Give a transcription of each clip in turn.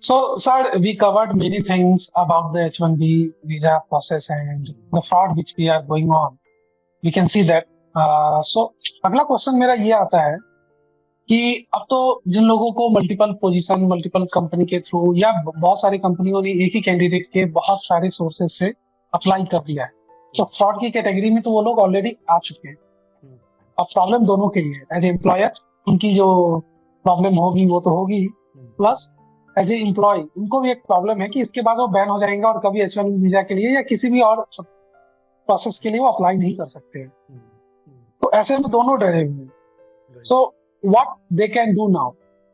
So, sir, we covered many things about the H-1B visa process and the fraud which we are going on. We can see that. So, अगला question मेरा ये आता है कि अब तो जिन लोगों को मल्टीपल पोजीशन, मल्टीपल कंपनी के थ्रू या बहुत सारी कंपनियों ने एक ही कैंडिडेट के बहुत सारे सोर्सेज से अप्लाई कर दिया है, तो फ्रॉड की कैटेगरी में तो वो लोग ऑलरेडी आ चुके हैं। अब प्रॉब्लम दोनों के लिए है। एज ए एम्प्लॉयर उनकी जो प्रॉब्लम होगी वो तो होगी, प्लस एज ए एम्प्लॉय उनको भी एक प्रॉब्लम है कि इसके बाद वो बैन हो जाएंगे और कभी H-1 वीजा के लिए या किसी भी और प्रोसेस के लिए वो अप्लाई नहीं कर सकते हैं। तो ऐसे में दोनों डरे हुए हैं। So what they can do now?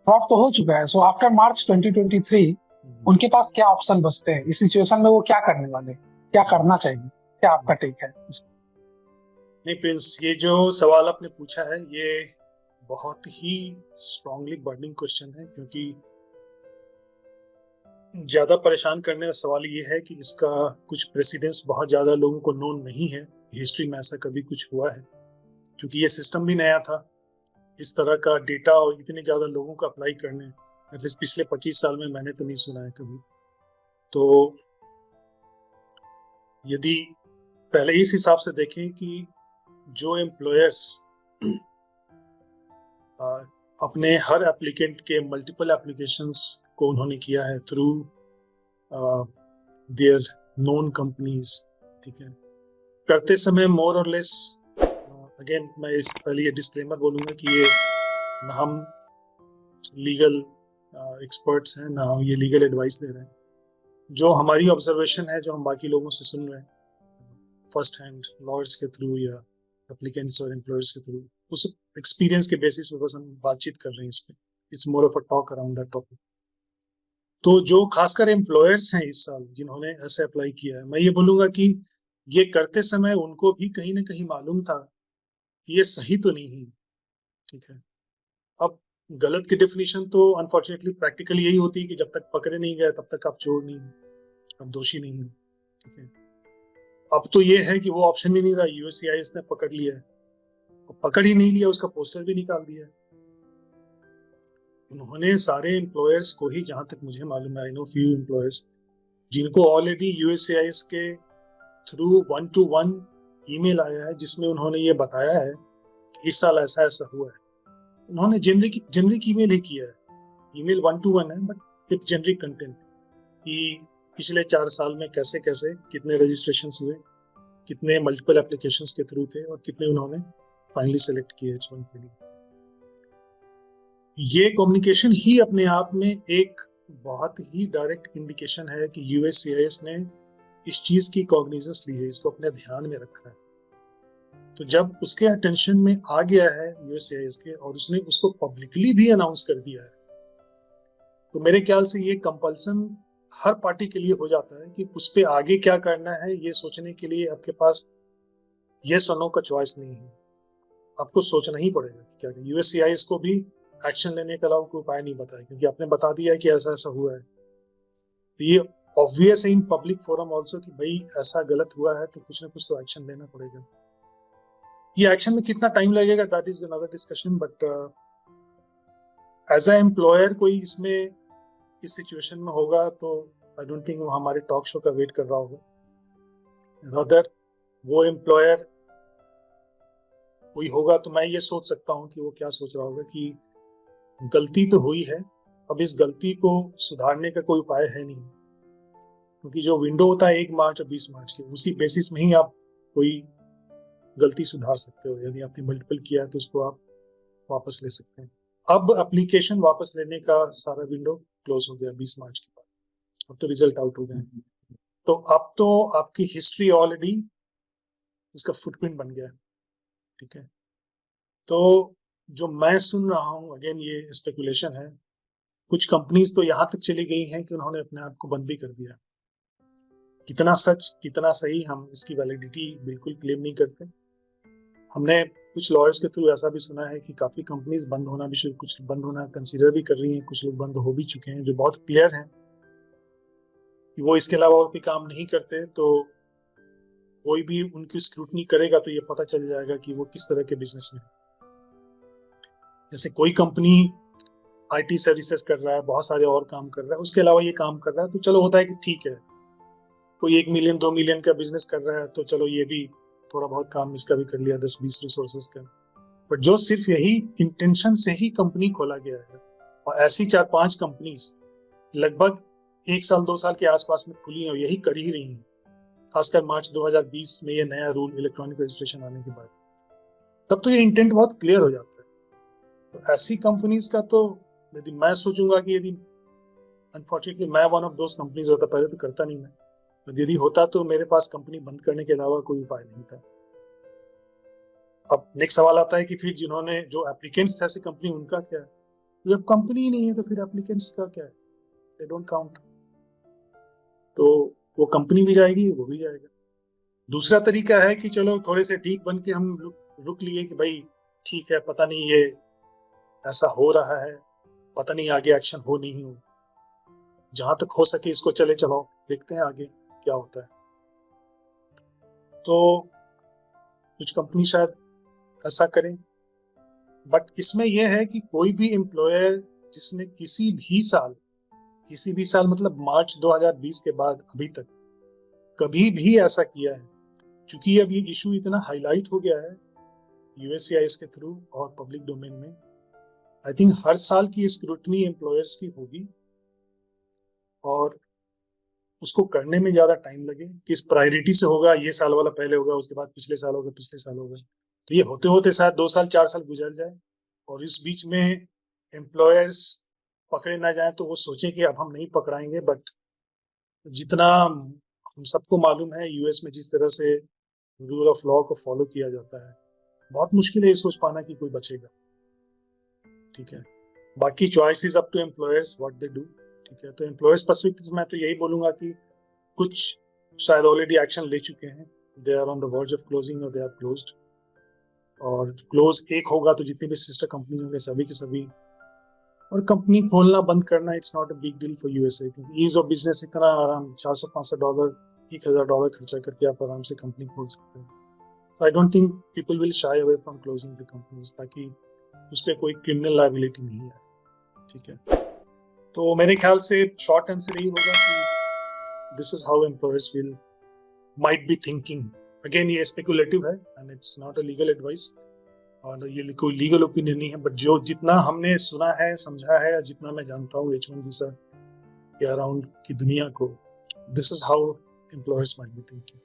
Fraud तो हो चुका है, सो आफ्टर मार्च 2023 उनके पास क्या ऑप्शन बचते हैं? इस सिचुएशन में वो क्या करने वाले, क्या करना चाहिए? क्या आपका टेक है? नहीं प्रिंस, ये जो सवाल आपने पूछा है ये बहुत ही स्ट्रांगली बर्निंग क्वेश्चन है, क्योंकि ज्यादा परेशान करने का सवाल ये है कि इसका कुछ प्रेसिडेंस बहुत ज्यादा लोगों को नोन नहीं है। हिस्ट्री में ऐसा कभी कुछ हुआ है, क्योंकि ये सिस्टम भी नया था। इस तरह का डेटा और इतने ज्यादा लोगों को अप्लाई करने, एटलीस्ट पिछले 25 साल में मैंने तो नहीं सुना है कभी। तो यदि पहले इस हिसाब से देखें कि जो एम्प्लॉयर्स अपने हर एप्लीकेंट के मल्टीपल एप्लीकेशंस को उन्होंने किया है थ्रू देयर नोन कंपनीज, ठीक है, करते समय मोर और लेस, अगेन मैं इस पहले ये डिस्क्लेमर बोलूंगा कि ये ना हम लीगल एक्सपर्ट्स हैं, ना हम ये लीगल एडवाइस दे रहे हैं। जो हमारी ऑब्जर्वेशन है, जो हम बाकी लोगों से सुन रहे हैं फर्स्ट हैंड लॉयर्स के थ्रू या एप्लीकेंट्स और एम्प्लॉयर्स के थ्रू, उस एक्सपीरियंस के बेसिस पे बस हम बातचीत कर रहे हैं इस पे। It's more of a talk around that topic. तो जो खासकर एम्प्लॉयर्स हैं इस साल जिन्होंने ऐसे अप्लाई किया है, मैं ये बोलूंगा कि ये करते समय उनको भी कहीं ना कहीं मालूम था कि ये सही तो नहीं है, ठीक है। अब गलत की डेफिनेशन तो अनफॉर्चुनेटली प्रैक्टिकली यही होती है कि जब तक पकड़े नहीं गए तब तक आप चोर नहीं हैं, आप दोषी नहीं हैं, ठीक है। अब तो ये है कि वो ऑप्शन भी नहीं रहा, USCIS ने पकड़ लिया है, पकड़ ही नहीं लिया, उसका पोस्टर भी निकाल दिया। उन्होंने सारे एम्प्लॉयर्स को ही, जहां तक मुझे मालूम है, आई नो फ्यू एम्प्लॉयर्स जिनको ऑलरेडी USCIS के थ्रू 1-to-1 ईमेल आया है जिसमें उन्होंने ये बताया है कि इस साल ऐसा ऐसा हुआ है। उन्होंने जेनरिक ईमेल ही किया है, ईमेल 1-to-1 है बट विद जेनरिक कंटेंट, कि पिछले 4 साल में कैसे कैसे कितने रजिस्ट्रेशंस हुए, कितने मल्टीपल एप्लीकेशंस के थ्रू थे और कितने उन्होंने फाइनली सेलेक्ट किए H-1 के लिए। ये कम्युनिकेशन ही अपने आप में एक बहुत ही डायरेक्ट इंडिकेशन है कि USCIS ने इस चीज की कॉग्निजेंस ली है, इसको अपने ध्यान में रखा है। तो जब उसके अटेंशन में आ गया है USCIS के और उसने उसको पब्लिकली भी अनाउंस कर दिया है, तो मेरे ख्याल से ये कंपल्सन हर पार्टी के लिए हो जाता है कि उस पर आगे क्या करना है ये सोचने के लिए आपके पास यस और नो का चॉइस नहीं है, आपको सोचना ही पड़ेगा कि क्या। USCIS को भी एक्शन लेने के अलावा कोई उपाय नहीं बताया, क्योंकि आपने बता दिया कि ऐसा ऐसा हुआ है। तो ये ऑब्वियस है इन पब्लिक फोरम ऑल्सो कि भाई ऐसा गलत हुआ है तो कुछ ना कुछ तो एक्शन लेना पड़ेगा। ये एक्शन में कितना टाइम लगेगा that is another discussion, but as a employer कोई इसमें इस सिचुएशन में होगा तो आई डोंट थिंक वो हमारे टॉक शो का वेट कर रहा होगा। रादर वो एम्प्लॉयर कोई होगा तो मैं ये सोच सकता हूँ कि वो क्या सोच रहा होगा कि गलती तो हुई है, अब इस गलती को सुधारने का कोई उपाय है नहीं, क्योंकि जो विंडो होता है 1 मार्च और 20 मार्च के, उसी बेसिस में ही आप कोई गलती सुधार सकते हो। यदि आपने मल्टीपल किया है तो उसको आप वापस ले सकते हैं। अब एप्लीकेशन वापस लेने का सारा विंडो क्लोज हो गया 20 मार्च के बाद, अब तो रिजल्ट आउट हो गए। तो अब तो आपकी हिस्ट्री ऑलरेडी उसका फुटप्रिंट बन गया, ठीक है। तो जो मैं सुन रहा हूँ, अगेन ये स्पेकुलेशन है, कुछ कंपनीज तो यहाँ तक चली गई हैं कि उन्होंने अपने आप को बंद भी कर दिया। कितना सच कितना सही हम इसकी वैलिडिटी बिल्कुल क्लेम नहीं करते। हमने कुछ लॉयर्स के थ्रू ऐसा भी सुना है कि काफी कंपनीज बंद होना भी शुरू, कुछ बंद होना कंसीडर भी कर रही हैं, कुछ लोग बंद हो भी चुके हैं, जो बहुत क्लियर हैं कि वो इसके अलावा और कोई काम नहीं करते। तो कोई भी उनकी स्क्रूटनी करेगा तो ये पता चल जाएगा कि वो किस तरह के बिजनेस में। जैसे कोई कंपनी IT सर्विसेज कर रहा है, बहुत सारे और काम कर रहा है, उसके अलावा ये काम कर रहा है, तो चलो होता है कि ठीक है, कोई 1 मिलियन 2 मिलियन का बिजनेस कर रहा है तो चलो ये भी थोड़ा बहुत काम इसका भी कर लिया, 10-20 रिसोर्सेज का। बट जो सिर्फ यही इंटेंशन से ही कंपनी खोला गया है, और ऐसी 4-5 कंपनीज लगभग 1 साल 2 साल के आसपास में खुली है, यही कर ही रही हैं, खासकर मार्च 2020 में ये नया रूल इलेक्ट्रॉनिक रजिस्ट्रेशन आने के बाद, तब तो ये इंटेंट बहुत क्लियर हो जाता है। तो ऐसी कंपनीज का तो यदि मैं सोचूंगा कि यदि अनफॉर्चुनेटली मैं वन ऑफ दोस कंपनीज होता, पहले तो करता नहीं मैं, तो यदि होता तो मेरे पास कंपनी बंद करने के अलावा कोई उपाय नहीं था। अब नेक्स्ट सवाल आता है कि फिर जिन्होंने जो एप्लीकेंट्स थे ऐसी कंपनी, उनका क्या है? जब कंपनी ही नहीं है तो फिर एप्लीकेंट्स का क्या है? They don't count. तो वो कंपनी भी जाएगी, वो भी जाएगा। दूसरा तरीका है कि चलो थोड़े से ठीक बन के हम रुक लिए कि भाई ठीक है, पता नहीं ये ऐसा हो रहा है, पता नहीं आगे एक्शन हो नहीं हो, जहां तक हो सके इसको चले चलाओ, देखते हैं आगे क्या होता है। तो कुछ कंपनी शायद ऐसा करें, बट इसमें यह है कि कोई भी एम्प्लॉयर जिसने किसी भी साल मतलब मार्च 2020 के बाद अभी तक कभी भी ऐसा किया है, चूंकि अब ये इशू इतना हाईलाइट हो गया है यूएससीआईएस के थ्रू और पब्लिक डोमेन में, आई थिंक हर साल की स्क्रूटनी एम्प्लॉयर्स की होगी, और उसको करने में ज्यादा टाइम लगे, किस प्रायोरिटी से होगा, ये साल वाला पहले होगा, उसके बाद पिछले साल होगा, पिछले साल होगा, तो ये होते होते शायद 2 साल 4 साल गुजर जाए, और इस बीच में एम्प्लॉयर्स पकड़े ना जाए तो वो सोचे कि अब हम नहीं पकड़ाएंगे। बट जितना हम सबको मालूम है यूएस में जिस तरह से रूल ऑफ लॉ को फॉलो किया जाता है, बहुत मुश्किल है ये सोच पाना कि कोई बचेगा। ठीक है, बाकी choice is up to employers what they do. ठीक है, तो एम्प्लॉयर्स पर्सपेक्टिव मैं तो यही बोलूंगा कि कुछ शायद ऑलरेडी एक्शन ले चुके हैं, they are on the verge of closing और दे आर क्लोज्ड, और क्लोज एक होगा तो जितनी भी सिस्टर कंपनी होंगे सभी के सभी, और कंपनी खोलना बंद करना it's not a big deal for USA, क्योंकि ईज ऑफ बिजनेस इतना आराम, $400-500 $1000 खर्चा करके आप आराम से कंपनी खोल सकते हैं। So I don't think people will shy away from closing the companies, ताकि उस पर कोई क्रिमिनल लायबिलिटी नहीं है। ठीक है, तो मेरे ख्याल से शॉर्ट आंसर यही होगा कि this is how employers will might be thinking. Again ये स्पेकुलेटिव है and it's not a legal advice, और ये कोई लीगल ओपिनियन नहीं है, बट जो जितना हमने सुना है, समझा है, जितना मैं जानता हूँ H1 वीजा के अराउंड की दुनिया को, this is how employers might be thinking.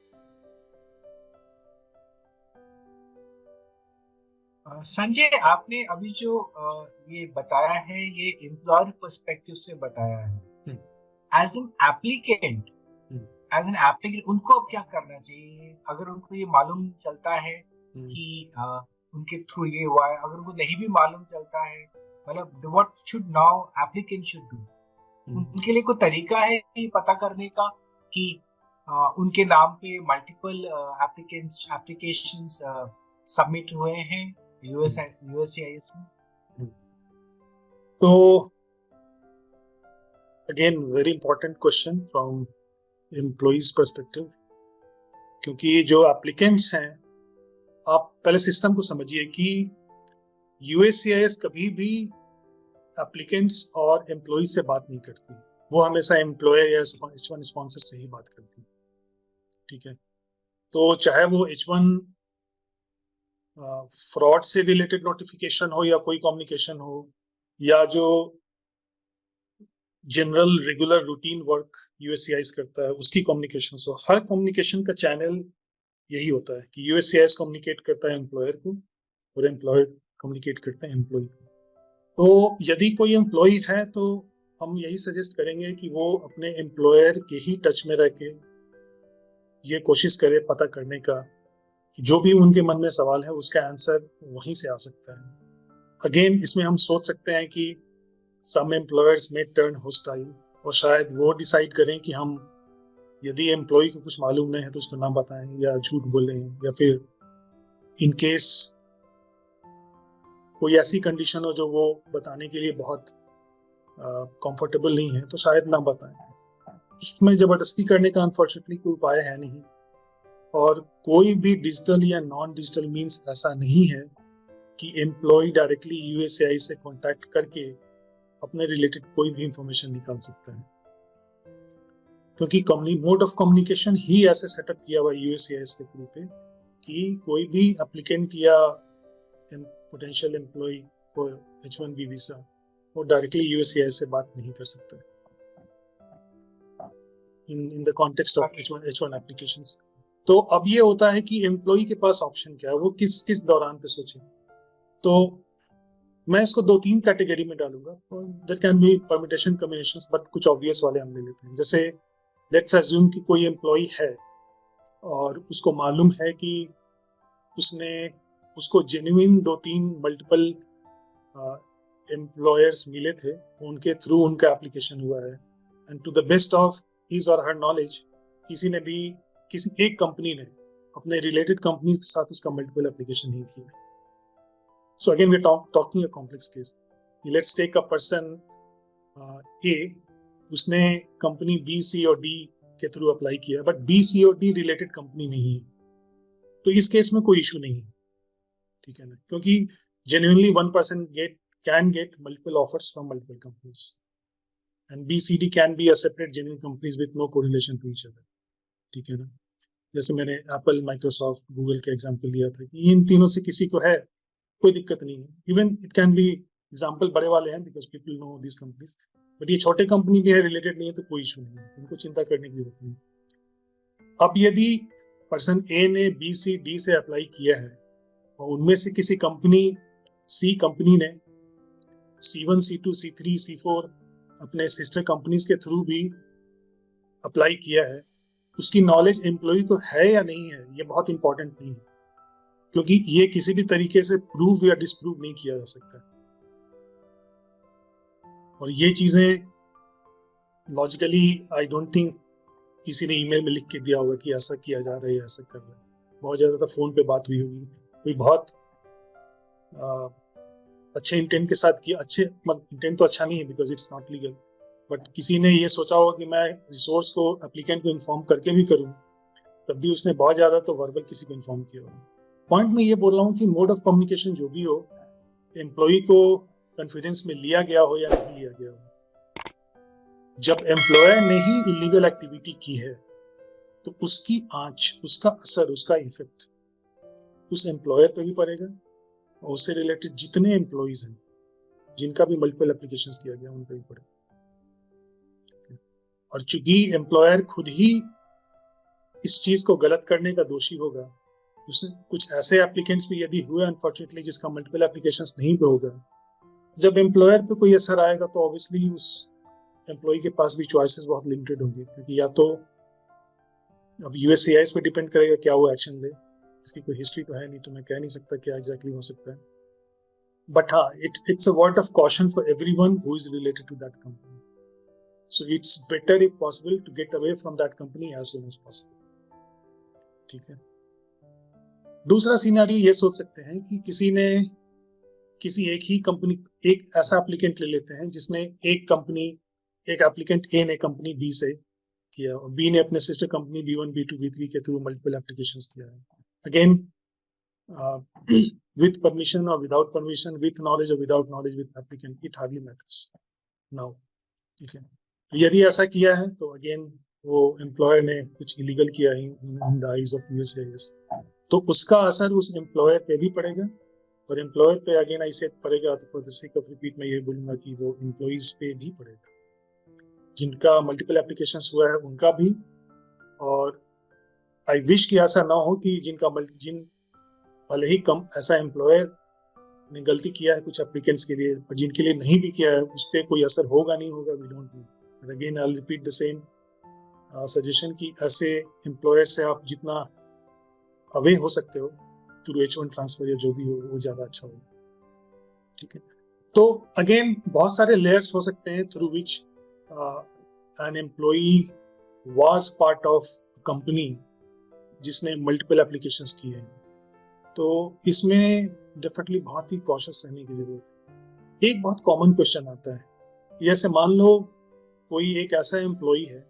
Sanjay, आपने अभी जो ये बताया है ये एम्प्लॉयर पर्सपेक्टिव से बताया है। एज एन एप्लीकेंट उनको अब क्या करना चाहिए अगर उनको ये मालूम चलता है कि उनके थ्रू ये हुआ है, अगर उनको नहीं भी मालूम चलता है, मतलब what should now applicant should do? उनके लिए कोई तरीका है पता करने का कि उनके नाम पे मल्टीपल एप्लीकेशंस सबमिट हुए हैं यूएससीआईएस में? तो again very important question from employees perspective, क्योंकि जो एप्लीकेंट्स हैं, आप पहले सिस्टम को समझिए कि यूएससीआईएस कभी भी एप्लीकेंट्स और एम्प्लॉय से बात नहीं करती, वो हमेशा एम्प्लॉयर या H1 स्पॉन्सर से ही बात करती। ठीक है, तो चाहे वो H1 फ्रॉड से रिलेटेड नोटिफिकेशन हो या कोई कम्युनिकेशन हो, या जो general regular routine work USCIS करता है उसकी कम्युनिकेशन हो, हर कम्युनिकेशन का चैनल यही होता है कि यूएससीआईएस कम्युनिकेट करता है एम्प्लॉयर को और एम्प्लॉयर कम्युनिकेट करता है एम्प्लॉय को। तो यदि कोई एम्प्लॉय है तो हम यही सजेस्ट करेंगे कि वो अपने एम्प्लॉयर के ही टच में रह के ये कोशिश करे पता करने का कि जो भी उनके मन में सवाल है उसका आंसर वहीं से आ सकता है। अगेन इसमें हम सोच सकते हैं कि सम एम्प्लॉयर्स में टर्न होस्टाइल, और शायद वो डिसाइड करें कि हम यदि एम्प्लॉय को कुछ मालूम नहीं है तो उसको ना बताएं या झूठ बोलें, या फिर इन केस कोई ऐसी कंडीशन हो जो वो बताने के लिए बहुत कंफर्टेबल नहीं है तो शायद ना बताएं। उसमें जबरदस्ती करने का अनफॉर्चुनेटली कोई उपाय है नहीं, और कोई भी डिजिटल या नॉन डिजिटल मींस ऐसा नहीं है कि एम्प्लॉय डायरेक्टली यूएससीआई से कांटेक्ट करके अपने रिलेटेड कोई भी इंफॉर्मेशन निकाल सकता है, क्योंकि मोड ऑफ कम्युनिकेशन ही ऐसे सेटअप किया हुआ यूएससीआईएस के थ्रू पे कि कोई भी एप्लीकेंट या पोटेंशियल एम्प्लॉय को H1B वीजा वो डायरेक्टली यूएससीआईएस से बात नहीं कर सकता in the context of H1 applications. तो अब ये होता है कि एम्प्लॉय के पास ऑप्शन क्या है, वो किस दौरान पे सोचे। तो मैं इसको 2-3 कैटेगरी में डालूंगा। There can be permutation combinations, but कुछ ऑब्वियस वाले हम ले लेते हैं। जैसे लेट्स अज्यूम कि कोई एम्प्लॉय है और उसको मालूम है कि उसको जेन्युइन 2-3 मल्टीपल एम्प्लॉयर्स मिले थे, उनके थ्रू उनका एप्लीकेशन हुआ है, and to the best of his और हर नॉलेज किसी एक कंपनी ने अपने रिलेटेड कंपनी के साथ उसका मल्टीपल एप्लीकेशन नहीं किया। So again, we're talking a complex case. Let's take a person A, उसने कंपनी B, C और D के थ्रू अप्लाई किया, बट B, C और D रिलेटेड कंपनी नहीं है, तो इस केस में कोई इशू नहीं है, ठीक है ना, क्योंकि genuinely one person can get multiple offers from multiple companies, and B, C, D can be a separate genuine companies with no correlation to each other, ठीक है ना। जैसे मैंने एप्पल, माइक्रोसॉफ्ट, गूगल का एग्जांपल लिया था कि इन तीनों से किसी को है, कोई दिक्कत नहीं है। Even it can be example बड़े वाले हैं because people know this companies, but ये छोटे कंपनी भी है, रिलेटेड नहीं है, तो कोई इशू नहीं है, उनको चिंता करने की जरूरत नहीं। अब यदि पर्सन ए ने बी, सी, डी से अप्लाई किया है और उनमें से किसी कंपनी सी कंपनी ने C1, C2, C3, C4 अपने सिस्टर कंपनीज के थ्रू भी अप्लाई किया है, उसकी नॉलेज एम्प्लॉय को है या नहीं है, ये बहुत इंपॉर्टेंट नहीं है, क्योंकि ये किसी भी तरीके से प्रूव या डिसप्रूव नहीं किया जा सकता। और ये चीजें लॉजिकली आई डोंट थिंक किसी ने ईमेल में लिख के दिया होगा कि ऐसा किया जा रहा है, ऐसा कर रहा है। बहुत ज्यादा फोन पे बात हुई होगी, कोई बहुत अच्छे इंटेंट के साथ किया, अच्छे इंटेंट तो अच्छा नहीं है because it's not legal, but किसी ने ये सोचा होगा कि मैं रिसोर्स को एप्लीकेंट को इन्फॉर्म करके भी करूं, तब भी उसने बहुत ज्यादा तो वर्बल किसी को इन्फॉर्म किया होगा। पॉइंट में ये बोल रहा हूँ कि मोड ऑफ कम्युनिकेशन जो भी हो, एम्प्लॉय को कॉन्फिडेंस में लिया गया हो या नहीं लिया गया हो, जब एम्प्लॉयर ने ही इलीगल एक्टिविटी की है तो उसकी आंच, उसका असर, उसका इफेक्ट उस एम्प्लॉयर पे भी पड़ेगा और उससे रिलेटेड जितने एम्प्लॉयज हैं जिनका भी मल्टीपल एप्लीकेशंस किया गया उन पे भी पड़ेगा। और चूंकि एम्प्लॉयर खुद ही इस चीज को गलत करने का दोषी होगा, उससे कुछ ऐसे एप्लीकेंट्स भी यदि हुए अनफॉर्चुनेटली जिसका मल्टीपल एप्लीकेशंस नहीं पे होगा, जब एम्प्लॉयर पे कोई असर आएगा तो ऑब्वियसली उस एम्प्लॉय के पास भी चॉइसेस बहुत लिमिटेड होंगे, क्योंकि या तो अब यूएससीआईएस पे डिपेंड करेगा क्या वो एक्शन ले, इसकी कोई हिस्ट्री तो है नहीं, तो मैं कह नहीं सकता क्या एग्जैक्टली हो सकता है, बट हाँ it's a word of caution for everyone who is related to that company, so it's better if possible to get away from that company as soon as possible, ठीक है। दूसरा सिनेरियो ये सोच सकते हैं कि किसी एक ही कंपनी, एक ऐसा एप्लीकेंट ले लेते हैं जिसने एक एप्लीकेंट ए ने कंपनी बी से किया और बी ने अपने sister company B1, B2, B3 के थ्रू मल्टीपल एप्लीकेशंस किया है, अगेन विद परमिशन और विदाउट परमिशन, विद नॉलेज और without knowledge, with applicant, it hardly matters now, ठीक है। यदि ऐसा किया है तो अगेन वो एम्प्लॉयर ने कुछ इलीगल किया है in the eyes of USCIS, तो उसका असर उस एम्प्लॉयर पे भी पड़ेगा, और एम्प्लॉयर पे अगेन ऐसे पड़ेगा तो for the sake of repeat मैं ये बोलूंगा कि वो एम्प्लॉइज पे भी पड़ेगा, जिनका मल्टीपल एप्लीकेशंस हुआ है उनका भी। और आई विश कि ऐसा ना हो कि जिन भले ही कम ऐसा एम्प्लॉयर ने गलती किया है कुछ एप्लीकेंट्स के लिए, पर जिनके लिए नहीं भी किया है उस पर कोई असर होगा नहीं होगा, we don't know. Again I repeat the same suggestion कि ऐसे एम्प्लॉयर से आप जितना अवे हो सकते हो थ्रू H1 ट्रांसफर या जो भी हो वो ज्यादा अच्छा होगा, ठीक है। तो अगेन बहुत सारे लेयर्स हो सकते हैं through which an employee was part of company जिसने मल्टीपल एप्लीकेशंस किए हैं, तो इसमें डेफिनेटली बहुत ही कॉशियस रहने की जरूरत है। एक बहुत कॉमन क्वेश्चन आता है, जैसे मान लो कोई एक ऐसा एम्प्लॉई है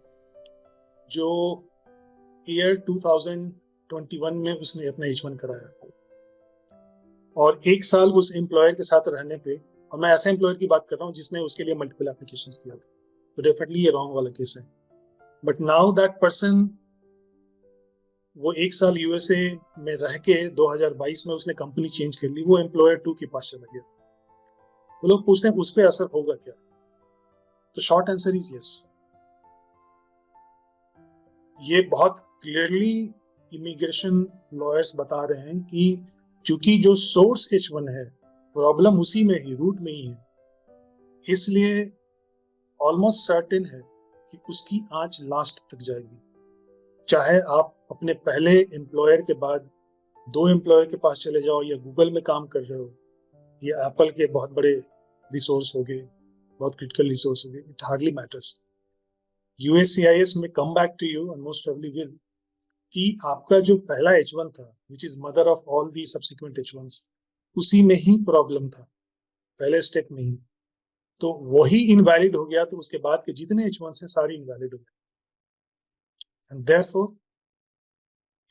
जो ईयर 2021 में उसने अपना H1 कराया और एक साल उस एम्प्लॉयर के साथ रहने पे और मैं ऐसे एम्प्लॉयर की बात कर रहा हूँ जिसने उसके लिए मल्टीपल एप्लीकेशंस किया था, तो डेफिनेटली ये रॉन्ग वाला केस है। बट नाउ दैट पर्सन, वो 1 साल यूएसए में रह के 2022 में उसने कंपनी चेंज कर ली, वो एम्प्लॉयर 2 के पास चला गया। वो लोग पूछते हैं उस पर असर होगा क्या, तो शॉर्ट आंसर इज यस। ये बहुत क्लियरली इमिग्रेशन लॉयर्स बता रहे हैं कि क्योंकि जो सोर्स H1 है, प्रॉब्लम उसी में ही, रूट में ही है, इसलिए ऑलमोस्ट सर्टेन है कि उसकी आंच लास्ट तक जाएगी। चाहे आप अपने पहले एम्प्लॉयर के बाद 2 एम्प्लॉयर के पास चले जाओ, या गूगल में काम कर रहे हो, या एप्पल के बहुत बड़े रिसोर्स हो गए, बहुत क्रिटिकल रिसोर्स हो गए, इट हार्डली मैटर्स। USCIS में come back to you and most probably will कि आपका जो पहला H1 था, which is mother of all the subsequent H1s, उसी में ही प्रॉब्लम था, पहले स्टेप में ही। तो वही इनवैलिड हो गया, तो उसके बाद के जितने H1s हैं सारे इनवैलिड हो गए। एंड देयरफॉर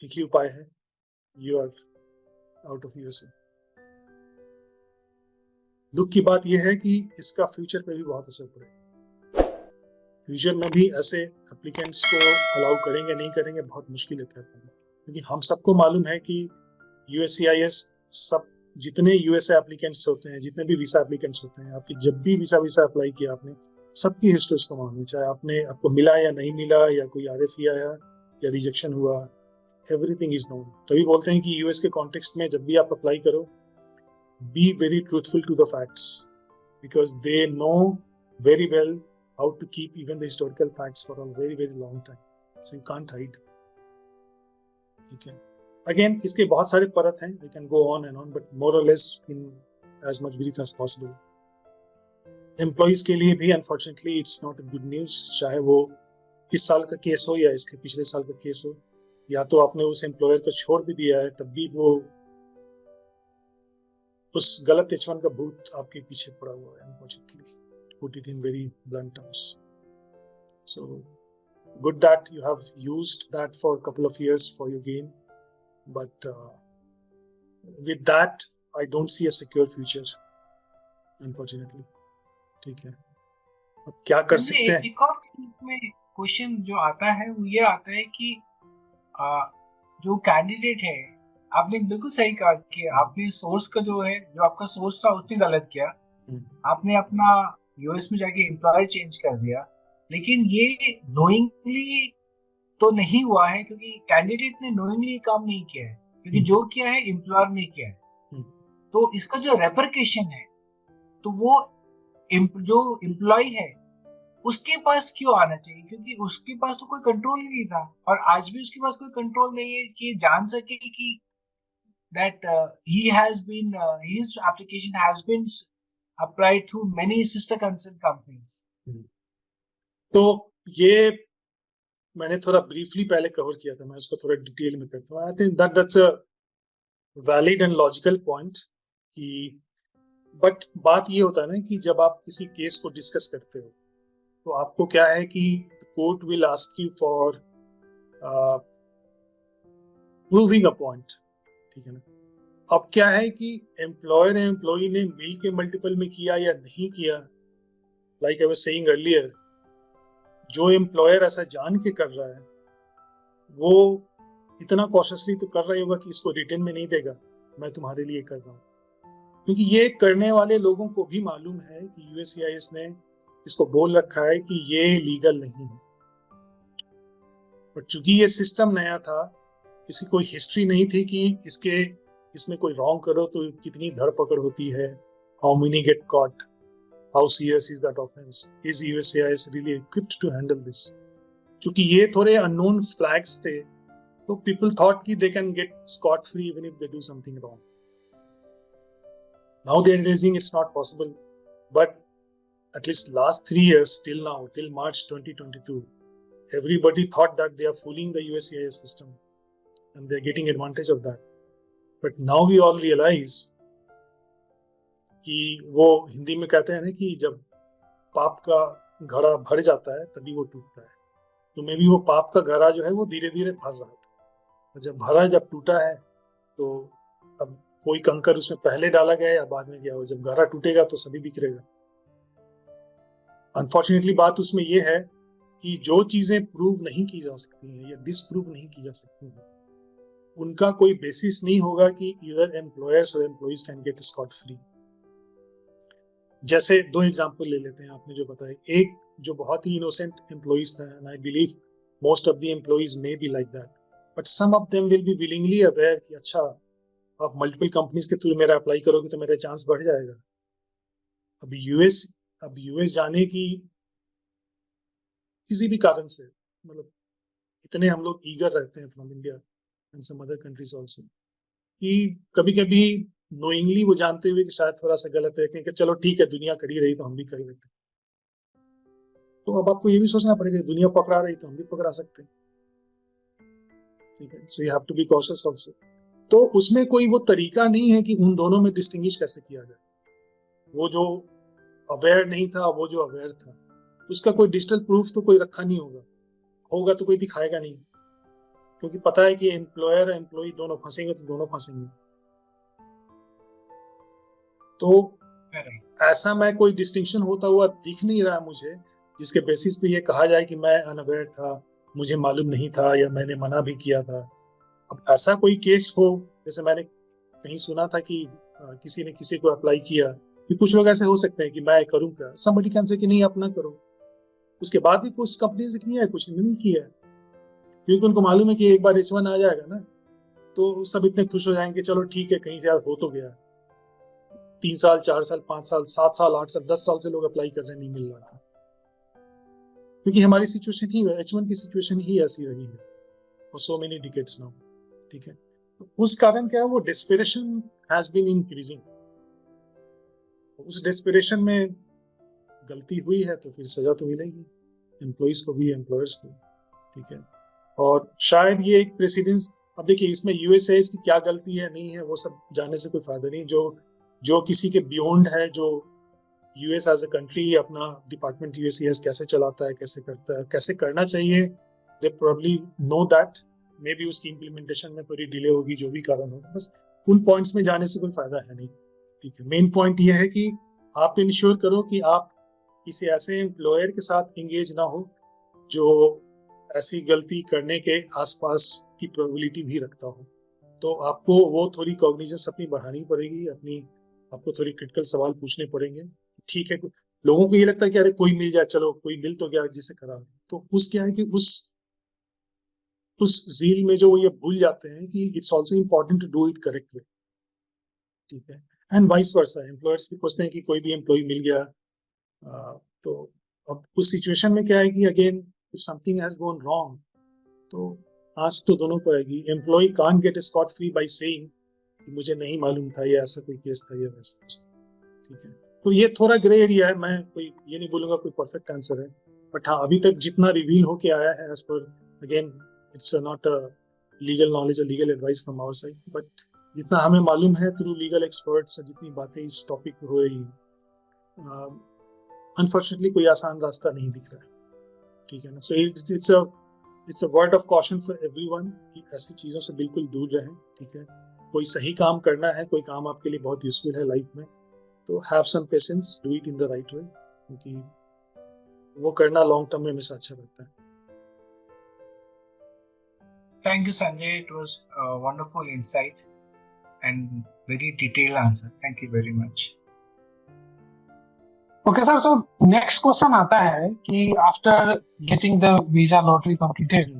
एक ही उपाय है, you are out of USA. दुख की बात यह है कि इसका फ्यूचर पे भी बहुत असर पड़ेगा। फ्यूचर में भी ऐसे एप्लीकेंट्स को अलाउ करेंगे नहीं करेंगे, बहुत मुश्किल है कहना, क्योंकि हम सबको मालूम है कि USCIS सब जितने यूएसए एप्लीकेंट्स होते हैं, जितने भी वीसा एप्लीकेंट्स होते हैं, आपकी जब भी वीसा अप्लाई किया आपने, सबकी हिस्ट्री उसको मालूम है, चाहे आपको मिला या नहीं मिला, या कोई RFE आया या रिजेक्शन हुआ, एवरीथिंग इज नोन। तभी बोलते हैं कि यूएस के कॉन्टेक्स्ट में जब भी आप अप्लाई करो, be very truthful to the facts, because they know very well how to keep even the historical facts for a very very long time, so you can't hide. ठीक है, again इसके बहुत सारे परत हैं, we can go on and on, but more or less in as much brief as possible. Employees के लिए भी unfortunately it's not a good news, चाहे वो इस साल का केस हो या इसके पिछले साल का केस हो, या तो आपने उस एम्प्लॉयर को छोड़ भी दिया है, तब भी वो उस गलत H1 का भूत आपके पीछे पड़ा हुआ है, unfortunately. Put it in very blunt terms. So good that you have used that for a couple of years for your gain, but with that I don't see a secure future, unfortunately. ठीक है, अब क्या कर सकते हैं? एक और इसमें क्वेश्चन जो आता है वो ये आता है कि जो कैंडिडेट है, आपने बिल्कुल सही कहा कि आपने सोर्स का जो है, जो आपका सोर्स था उसने गलत किया, आपने अपना यूएस में जाके एम्प्लॉयर चेंज कर दिया, लेकिन ये नोइंगली तो नहीं हुआ है, क्योंकि कैंडिडेट ने नोइंगली काम नहीं किया है, क्योंकि जो किया है एम्प्लॉयर ने किया है। तो इसका जो रेपरकेशन है, तो वो जो एम्प्लॉय है उसके पास क्यों आना चाहिए, क्योंकि उसके पास तो कोई कंट्रोल ही नहीं था, और आज भी उसके पास कोई कंट्रोल नहीं है कि जान सके कि that his application has been applied through many sister concern companies. तो ये मैंने थोड़ा ब्रीफली पहले कवर किया था, मैं उसको थोड़ा डिटेल में करता हूँ। I think that's a valid and logical point कि, बट बात ये होता है ना कि जब आप किसी केस को डिस्कस करते हो, तो आपको क्या है कि court will ask you for proving a point, ठीक है ना। अब क्या है कि एम्प्लॉयर एंड एम्प्लॉई ने मिल के मल्टीपल में किया या नहीं किया, like I was saying earlier, जो एम्प्लॉयर ऐसा जान के कर रहा है वो इतना कॉशियसली तो कर रहा होगा कि इसको रिटर्न में नहीं देगा, मैं तुम्हारे लिए कर रहा हूँ, क्योंकि ये करने वाले लोगों को भी मालूम है कि USCIS ने इसको बोल रखा है कि ये लीगल नहीं है। बट चूंकि ये सिस्टम नया था, इसकी कोई हिस्ट्री नहीं थी कि इसमें कोई रॉन्ग करो तो कितनी धरपकड़ होती है, how many get caught, how serious is that offence, is USCIS really equipped to handle this. चूंकि ये थोड़े अननोन फ्लैग्स थे, तो पीपल थॉट कि they can get scot free even if they do something wrong. Now they are realising it's not possible, but at least last 3 years till now, till March 2022, everybody thought that they are fooling the USCIS system and they're getting advantage of that. But now we all realize कि वो हिंदी में कहते हैं ना कि जब पाप का घड़ा भर जाता है तभी वो टूटता है, तो मे भी वो पाप का घड़ा जो है वो धीरे धीरे भर रहा था, जब टूटा है तो अब कोई कंकर उसमें पहले डाला गया या बाद में गया हो, जब गारा टूटेगा तो सभी बिखरेगा। अनफॉर्चुनेटली बात उसमें यह है कि जो चीजें प्रूव नहीं की जा सकती हैं या डिसप्रूव नहीं की जा सकती हैं, उनका कोई बेसिस नहीं होगा कि इधर एम्प्लॉयर्स और employees can get scot free. जैसे दो एग्जांपल ले लेते हैं आपने जो बताया, एक जो बहुत ही इनोसेंट एम्प्लॉइज था, and I believe most of the employees may be like that, but some of them will be willingly aware कि अच्छा आप मल्टीपल कंपनीज के थ्रू मेरा अप्लाई करोगे तो मेरा चांस बढ़ जाएगा। अब यूएस जाने की किसी भी कारण से, मतलब इतने हम लोग ईगर रहते हैं from India and some other countries also, कि कभी कभी नोइंगली वो जानते हुए कि शायद थोड़ा सा गलत है कि चलो ठीक है दुनिया कर ही रही तो हम भी कर लेते हैं। तो अब आपको ये भी सोचना पड़ेगा दुनिया पकड़ा रही तो हम भी पकड़ा सकते हैं, ठीक है। So you have to be cautious also. तो उसमें कोई वो तरीका नहीं है कि उन दोनों में डिस्टिंग्विश कैसे किया जाए। वो जो अवेयर नहीं था, वो जो अवेयर था, उसका कोई डिजिटल प्रूफ तो कोई रखा नहीं होगा तो कोई दिखाएगा नहीं, क्योंकि पता है कि एम्प्लॉयर एम्प्लॉय दोनों फंसेंगे तो दोनों फंसेंगे। तो ऐसा मैं कोई डिस्टिंक्शन होता हुआ दिख नहीं रहा मुझे जिसके बेसिस पे ये कहा जाए कि मैं अनअवेयर था, मुझे मालूम नहीं था या मैंने मना भी किया था। अब ऐसा कोई केस हो, जैसे मैंने कहीं सुना था कि किसी ने किसी को अप्लाई किया, कि कुछ लोग ऐसे हो सकते हैं कि मैं करूं क्या, somebody can say कि नहीं आप ना करो। उसके बाद भी कुछ कंपनी से किया है, कुछ नहीं किया है, क्योंकि उनको मालूम है कि एक बार H1 आ जाएगा ना तो सब इतने खुश हो जाएंगे, चलो ठीक है कहीं से यार हो तो गया। 3 साल 4 साल 5 साल 7 साल 8 साल 10 साल से लोग अप्लाई कर रहे हैं, नहीं मिल रहा था, क्योंकि हमारी सिचुएशन ही H1 की सिचुएशन ही ऐसी रही है for so many decades now, ठीक है। तो उस कारण क्या है, वो डेस्परेशन हैज बीन इंक्रीजिंग। उस डेस्परेशन में गलती हुई है तो फिर सजा तो मिलेगी एम्प्लॉइज को भी एम्प्लॉयर्स को, ठीक है। और शायद ये एक प्रेसिडेंस, अब देखिए इसमें यूएसए की क्या गलती है नहीं है वो सब जानने से कोई फायदा नहीं, जो किसी के बियॉन्ड है, जो यूएस एज अ कंट्री अपना डिपार्टमेंट यूएससीएस कैसे चलाता है, कैसे करता है, कैसे करना चाहिए, they probably know that. Maybe उसकी इम्प्लीमेंटेशन में थोड़ी डिले होगी, जो भी कारण होगा, बस उन पॉइंट्स में जाने से कोई फायदा है नहीं, ठीक है। मेन पॉइंट ये है कि आप इंश्योर करो कि आप किसी ऐसे एम्प्लॉयर के साथ एंगेज ना हो जो ऐसी गलती करने के आसपास की प्रोबेबिलिटी भी रखता हो। तो आपको वो थोड़ी कॉग्निजेंस अपनी बढ़ानी पड़ेगी, आपको थोड़ी क्रिटिकल सवाल पूछने पड़ेंगे, ठीक है। लोगों को ये लगता है कि अरे कोई मिल जाए, चलो कोई मिल तो गया जिसे करा, तो उस क्या है कि उस जील में जो वो ये भूल जाते हैं कि it's also important to do it correct way, ठीक है। एंड वाइस वर्सा, एम्प्लॉयर्स भी पूछते हैं कि कोई भी एम्प्लॉय मिल गया, तो अब उस सिचुएशन में क्या है कि again if something has gone wrong तो आज तो दोनों को आएगी। Employ can't get scot free by saying कि मुझे नहीं मालूम था, ये ऐसा कोई केस था, ये वैसा कुछ था, ठीक है। तो ये थोड़ा ग्रे एरिया है, मैं कोई ये नहीं बोलूंगा कोई परफेक्ट आंसर है, बट हाँ अभी तक जितना रिवील होके आया है, as per again it's not a legal knowledge और legal advice from our side, but जितना हमें मालूम है थ्रू लीगल एक्सपर्ट्स, जितनी बातें इस टॉपिक पे हो रही है, अनफॉर्चुनेटली कोई आसान रास्ता नहीं दिख रहा है, ठीक है ना। So it's a word of caution for everyone कि ऐसी चीजों से बिल्कुल दूर रहें, ठीक है। कोई सही काम करना है, कोई काम आपके लिए बहुत यूजफुल है लाइफ में, तो have some patience, do it in the right way, क्योंकि वो करना लॉन्ग टर्म में हमेशा अच्छा रहता है। Thank you, Sanjay. It was a wonderful insight and very detailed answer. Thank you very much. Okay, sir. So next question आता है कि after getting the visa lottery completed,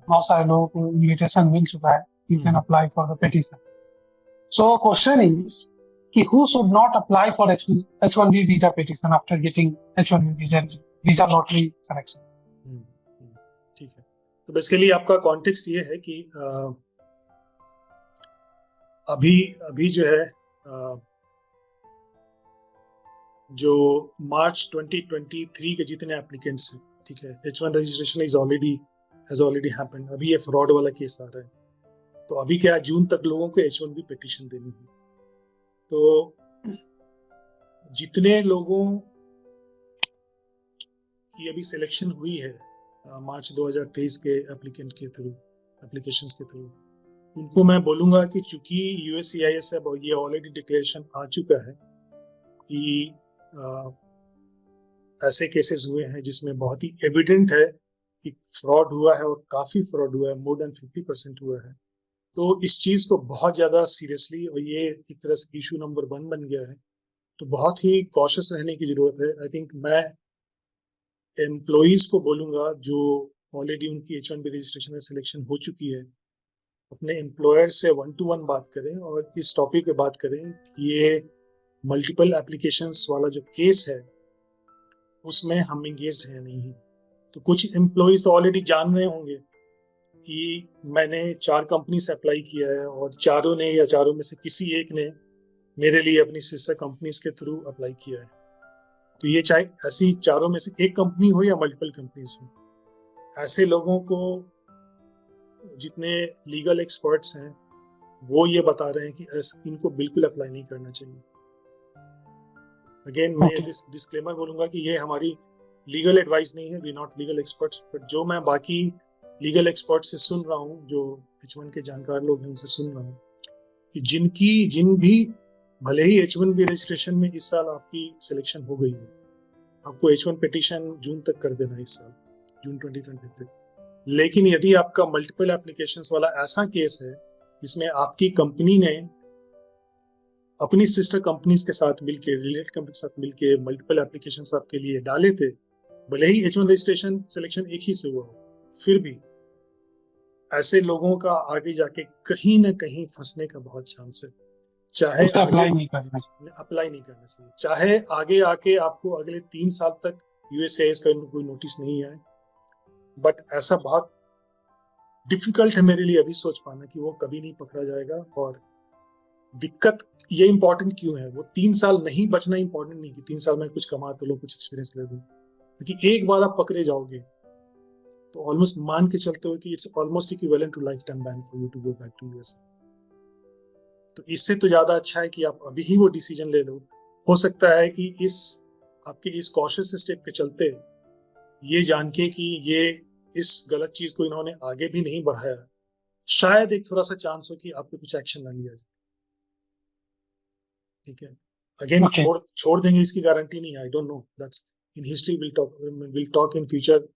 बहुत सारे लोगों को invitation मिल चुका है, you can apply for the petition. So question is कि who should not apply for H1B visa petition after getting H1B visa lottery selection? ठीक है, तो बेसिकली आपका कॉन्टेक्स्ट ये है कि अभी जो है जो मार्च 2023 के जितने एप्लीकेंट्स हैं, ठीक है, H1 registration has already happened. अभी ये फ्रॉड वाला केस आ रहा है, तो अभी क्या जून तक लोगों को H1B पिटीशन देनी है। तो जितने लोगों की अभी सिलेक्शन हुई है मार्च 2023 के एप्लीकेशंस के थ्रू, उनको मैं बोलूंगा कि चूंकि यूएससीआईएस से ये ऑलरेडी डिक्लेरेशन आ चुका है कि ऐसे केसेस हुए हैं जिसमें बहुत ही एविडेंट है कि फ्रॉड हुआ है और काफी फ्रॉड हुआ है, मोर देन 50% हुआ है, तो इस चीज को बहुत ज्यादा सीरियसली, और ये एक तरह से इशू नंबर 1 बन गया है, तो बहुत ही कॉशियस रहने की जरूरत है। आई थिंक मैं एम्प्लॉइज को बोलूंगा जो ऑलरेडी उनकी H1B रजिस्ट्रेशन में सिलेक्शन हो चुकी है, अपने एम्प्लॉयर से 1 to 1 बात करें और इस टॉपिक पे बात करें कि ये मल्टीपल एप्लीकेशंस वाला जो केस है उसमें हम एंगेज हैं नहीं। तो कुछ एम्प्लॉइज तो ऑलरेडी जान रहे होंगे कि मैंने 4 कंपनी से अप्लाई किया है और चारों ने या चारों में से किसी एक ने मेरे लिए अपनी सिस्टर कंपनीज के थ्रू अप्लाई किया है। तो ये चाहे ऐसी चारों में से एक कंपनी हो या मल्टीपल कंपनीज हो, ऐसे लोगों को जितने लीगल एक्सपर्ट्स हैं वो ये बता रहे हैं कि इनको बिल्कुल अप्लाई नहीं करना चाहिए। अगेन मैं डिस्क्लेमर बोलूंगा कि ये हमारी लीगल एडवाइस नहीं है, we not legal experts, but जो मैं बाकी लीगल एक्सपर्ट से सुन रहा हूँ, जो H1 के जानकार लोग हैं उनसे सुन रहा हूँ कि जिन भी भले ही H1B रजिस्ट्रेशन में इस साल आपकी सिलेक्शन हो गई है, आपको H1 पिटीशन जून तक कर देना है इस साल, जून 2023 तक, लेकिन यदि आपका मल्टीपल एप्लीकेशंस वाला ऐसा केस है जिसमें आपकी कंपनी ने अपनी सिस्टर कंपनीज के साथ मिलकर, रिलेटेड कंपनी के साथ मिलकर मल्टीपल एप्लीकेशंस आपके लिए डाले थे, भले ही H1 रजिस्ट्रेशन सिलेक्शन एक ही से हुआ हो, फिर भी ऐसे लोगों का आगे जाके कहीं ना कहीं फंसने का बहुत चांस है। चाहे अप्लाई नहीं करना चाहिए, चाहे आगे आके आपको अगले 3 साल तक यूएससीआईएस का कोई नोटिस नहीं आए, बट ऐसा बहुत डिफिकल्ट है मेरे लिए अभी सोच पाना कि वो कभी नहीं पकड़ा जाएगा। और दिक्कत ये इंपॉर्टेंट क्यों है, वो 3 साल नहीं बचना इंपॉर्टेंट नहीं कि 3 साल में कुछ कमा तो लो, कुछ एक्सपीरियंस ले लो, क्योंकि एक बार आप पकड़े जाओगे तो ऑलमोस्ट मान के चलते हो कि it's almost equivalent to life time ban for you to go back to US. तो इससे तो ज्यादा अच्छा है कि आप अभी ही वो डिसीजन ले लो। हो सकता है कि आपके इस कॉशियस स्टेप के चलते, ये जान के कि ये इस गलत चीज को इन्होंने आगे भी नहीं बढ़ाया, शायद एक थोड़ा सा चांस हो कि आपको कुछ एक्शन ना लिया जाए। ठीक है, अगेन छोड़ देंगे इसकी गारंटी नहीं है, I don't know, that's in history, will talk in future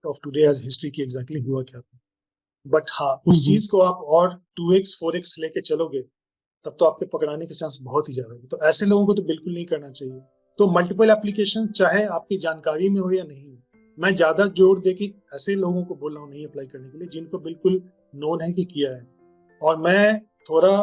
of today as history की एग्जैक्टली हुआ क्या था। बट हाँ, उस चीज को आप और 2x 4x लेके चलोगे तब तो आपके पकड़ाने के चांस बहुत ही ज्यादा है। तो ऐसे लोगों को तो बिल्कुल नहीं करना चाहिए। तो मल्टीपल एप्लीकेशंस चाहे आपकी जानकारी में हो या नहीं, मैं ज्यादा जोर दे के ऐसे लोगों को बोल रहा हूँ नहीं अप्लाई करने के लिए जिनको बिल्कुल नोन है कि किया है। और मैं थोड़ा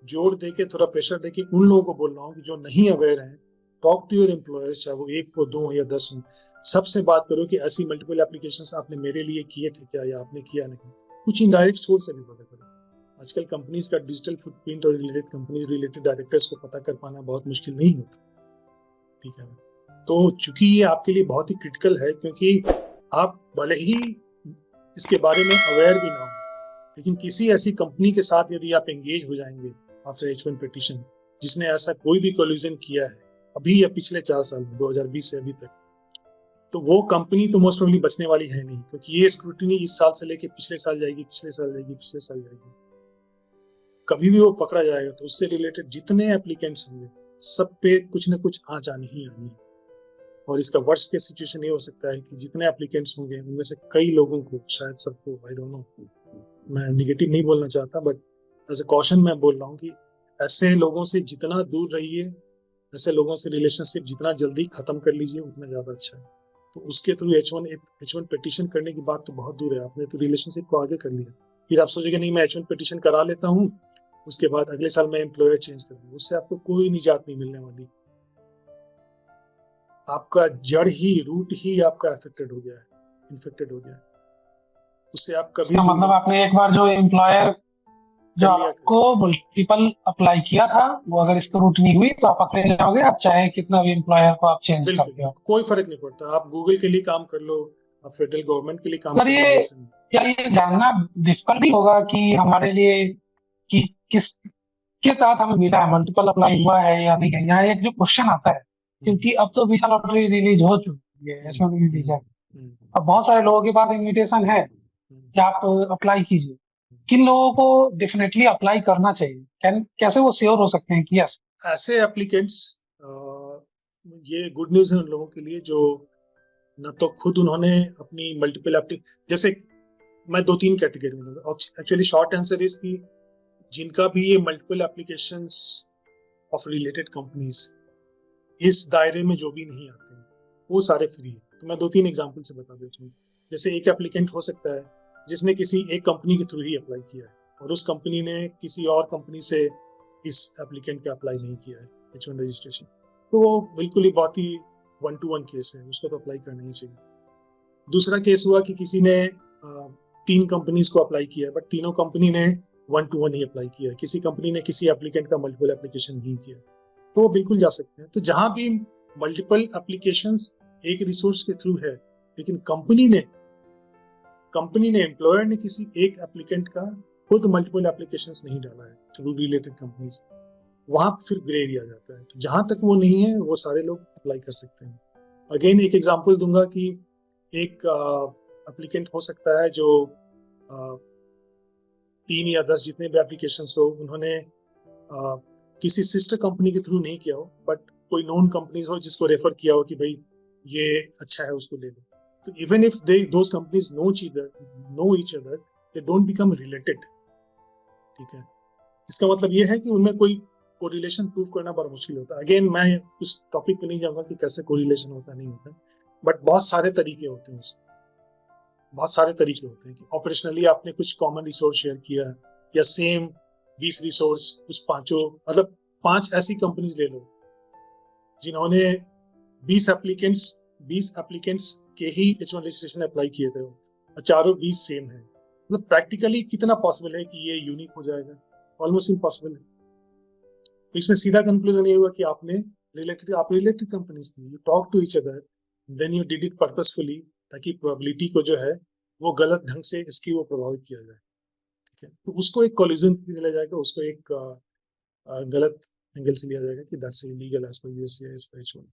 जोर दे के, थोड़ा प्रेशर दे के उन लोगों को बोल रहा हूँ कि जो नहीं अवेयर हैं, टॉक टू योर एम्प्लॉयर्स, चाहे वो 1 हो 2 हो या 10 हो, सबसे बात करो कि ऐसी मल्टीपल एप्लीकेशंस आपने मेरे लिए किए थे क्या, या आपने किया नहीं। कुछ इनडायरेक्ट सोर्स से भी पता करो। आजकल कंपनीज का डिजिटल फुटप्रिंट और रिलेटेड डायरेक्टर्स को पता कर पाना बहुत मुश्किल नहीं होता। ठीक है, तो चूंकि ये आपके लिए बहुत ही क्रिटिकल है, क्योंकि आप भले ही इसके बारे में अवेयर भी ना हो, लेकिन किसी ऐसी कंपनी के साथ यदि आप एंगेज हो जाएंगे आफ्टर H1 पिटीशन, जिसने ऐसा कोई भी कोल्यूजन किया है अभी या पिछले 4 साल में, 2020 से अभी तक, तो वो कंपनी तो मोस्ट प्रोबेबली बचने वाली है नहीं, क्योंकि ये स्क्रूटिनी इस साल से लेके पिछले साल जाएगी, पिछले साल जाएगी, पिछले साल जाएगी। कभी भी वो पकड़ा जाएगा तो उससे रिलेटेड जितने एप्लीकेंट्स होंगे सब पे कुछ ना कुछ आँच आनी ही आनी है। और इसका वर्स्ट केस सिचुएशन ये हो सकता है कि जितने एप्लीकेंट्स होंगे उनमें से कई लोगों को, शायद सबको, आई डोंट नो, मैं निगेटिव नहीं बोलना चाहता, बट एज ए कॉशन मैं बोल रहा हूँ कि ऐसे लोगों से जितना दूर रहिए, ऐसे लोगों से रिलेशनशिप जितना जल्दी खत्म कर लीजिए उतना ज्यादा अच्छा है। तो उसके थ्रू H1 पिटीशन करने की बात तो बहुत दूर है, आपने तो रिलेशनशिप को आगे कर लिया, फिर आप सोचेंगे नहीं मैं H1 पिटीशन करा लेता हूँ, उसके बाद अगले साल मैं एम्प्लॉयर चेंज कर दूँ, उससे आपको कोई निजात नहीं मिलने वाली। आपका जड़ ही, रूट ही आपका इन्फेक्टेड हो गया है, उससे आप कभी मतलब आपने एक बार जो एम्प्लॉयर जो आपको मल्टीपल अप्लाई किया था, वो अगर इसको रूट नहीं हुई तो आप पकड़े जाओगे, आप चाहे कितना भी एम्प्लॉयर को आप चेंज करते हो, कोई फर्क नहीं पड़ता। आप गूगल के लिए काम कर लो, आप फेडरल गवर्नमेंट के लिए काम कर लो। क्या ये जानना डिफिकल्ट नहीं होगा कि हमारे लिए कि किस के तहत हमें मिला है, मल्टीपल अप्लाई हुआ है या नहीं? यहाँ एक जो क्वेश्चन आता है, क्योंकि अब तो वीजा लॉटरी रिलीज हो चुकी है, H1B वीजा, अब बहुत सारे लोगों के पास इन्विटेशन है, कि आप अप्लाई कीजिए, किन लोगों को डेफिनेटली अप्लाई करना चाहिए, कैसे वो श्योर हो सकते हैं कि यस ऐसे एप्लीकेंट्स, ये गुड न्यूज है उन लोगों के लिए जो न तो खुद उन्होंने अपनी मल्टीपल जैसे मैं 2-3 कैटेगरी में दूंगा। एक्चुअली शॉर्ट आंसर इज कि जिनका भी ये multiple applications of related companies इस दायरे में जो भी नहीं आते हैं वो सारे फ्री है। तो मैं 2-3 एग्जांपल से बता देता हूँ। जैसे एक एप्लीकेंट हो सकता है जिसने किसी एक कंपनी के थ्रू ही अप्लाई किया है और उस कंपनी ने किसी और कंपनी से इस एप्लीकेंट पे अप्लाई नहीं किया है H1 रजिस्ट्रेशन, तो वो बिल्कुल ही बहुत ही 1-to-1 केस है, उसको तो अप्लाई करना ही चाहिए। दूसरा केस हुआ कि किसी ने 3 कंपनीज को अप्लाई किया है बट तीनों कंपनी ने 1-to-1 ही अप्लाई किया है, किसी कंपनी ने किसी एप्लीकेंट का मल्टीपल एप्लीकेशन नहीं किया, तो वो बिल्कुल जा सकते हैं। तो जहां भी मल्टीपल एप्लीकेशंस एक रिसोर्स के थ्रू है लेकिन कंपनी ने एम्प्लॉयर ने किसी एक एप्लीकेंट का खुद मल्टीपल एप्लीकेशंस नहीं डाला है थ्रू रिलेटेड कंपनीज, वहां फिर ग्रे एरिया आ जाता है। तो जहां तक वो नहीं है वो सारे लोग अप्लाई कर सकते हैं। अगेन एक एग्जांपल दूंगा कि एक एप्लीकेंट हो सकता है जो 3 या 10 जितने भी एप्लीकेशंस हो उन्होंने किसी सिस्टर कंपनी के थ्रू नहीं किया हो बट कोई नोन कंपनीज हो जिसको रेफर किया हो कि भाई ये अच्छा है उसको ले लो। तो even if those companies know each other they don't become related. ठीक है, इसका मतलब ये है कि उनमें कोई कोरिलेशन प्रूव करना बड़ा मुश्किल होता है। अगेन मैं उस टॉपिक पे नहीं जाऊंगा कि कैसे कोरिलेशन होता नहीं होता, बट बहुत सारे तरीके होते हैं उसमें, बहुत सारे तरीके होते हैं कि ऑपरेशनली आपने कुछ कॉमन रिसोर्स शेयर किया या सेम 20 रिसोर्स उस पांचों, मतलब 5 ऐसी कंपनीज ले लो जिन्होंने 20 एप्लीकेंट्स के ही H1 रजिस्ट्रेशन अप्लाई किए थे और चारों 20 सेम है, मतलब प्रैक्टिकली कितना पॉसिबल है कि ये यूनिक हो जाएगा? ऑलमोस्ट इम्पॉसिबल है। तो इसमें सीधा कंक्लूजन ये हुआ कि आप रिलेटेड कंपनीज थी, you talk to each other, then you did it purposefully ताकि प्रोबेबिलिटी को जो है वो गलत ढंग से इसकी वो प्रभावित किया जाए। ठीक है, तो उसको एक कोलिजन लिया जाएगा, उसको एक गलत एंगल से लिया जाएगा कि that's illegal as per USCIS H1।